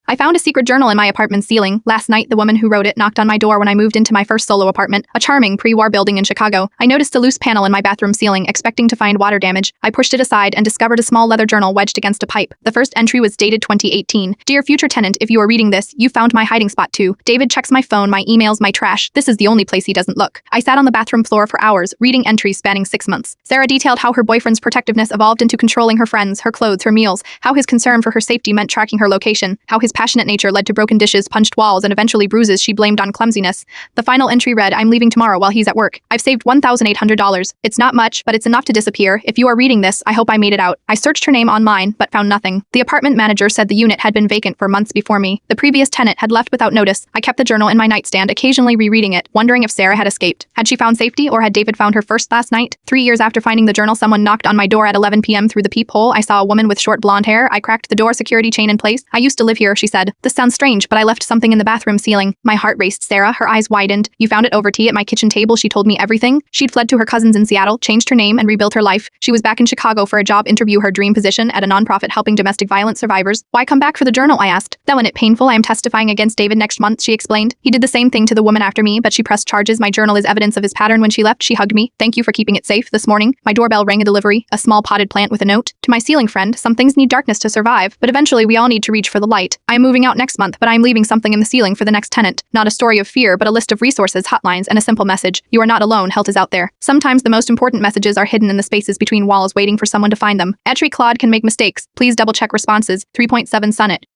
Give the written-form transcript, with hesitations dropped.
I found a secret journal in my apartment ceiling. Last night, the woman who wrote it knocked on my door when I moved into my first solo apartment, a charming pre-war building in Chicago. I noticed a loose panel in my bathroom ceiling, expecting to find water damage. I pushed it aside and discovered a small leather journal wedged against a pipe. The first entry was dated 2018. Dear future tenant, if you are reading this, you found my hiding spot too. David checks my phone, my emails, my trash. This is the only place he doesn't look. I sat on the bathroom floor for hours, reading entries spanning 6 months. Sarah detailed how her boyfriend's protectiveness evolved into controlling her friends, her clothes, her meals, how his concern for her safety meant tracking her location, how his passionate nature led to broken dishes, punched walls, and eventually bruises she blamed on clumsiness. The final entry read, I'm leaving tomorrow while he's at work. I've saved $1,800. It's not much, but it's enough to disappear. If you are reading this, I hope I made it out. I searched her name online, but found nothing. The apartment manager said the unit had been vacant for months before me. The previous tenant had left without notice. I kept the journal in my nightstand, occasionally rereading it, wondering if Sarah had escaped. Had she found safety, or had David found her first last night? 3 years after finding the journal, someone knocked on my door at 11 p.m. Through the peephole. I saw a woman with short blonde hair. I cracked the door security chain in place. I used to live here, she said. This sounds strange, but I left something in the bathroom ceiling. My heart raced. Sarah, her eyes widened. You found it over tea at my kitchen table. She told me everything. She'd fled to her cousins in Seattle, changed her name, and rebuilt her life. She was back in Chicago for a job interview, her dream position at a nonprofit helping domestic violence survivors. Why come back for the journal? I asked. That when it painful, I am testifying against David next month, she explained. He did the same thing to the woman after me, but she pressed charges. My journal is evidence of his pattern. When she left, she hugged me. Thank you for keeping it safe. This morning, my doorbell rang. A delivery, a small potted plant with a note. To my ceiling friend, some things need darkness to survive, but eventually we all need to reach for the light. I am moving out next month, but I am leaving something in the ceiling for the next tenant. Not a story of fear, but a list of resources, hotlines, and a simple message. You are not alone, help is out there. Sometimes the most important messages are hidden in the spaces between walls, waiting for someone to find them. Etri Claude can make mistakes. Please double check responses. 3.7 Sonnet.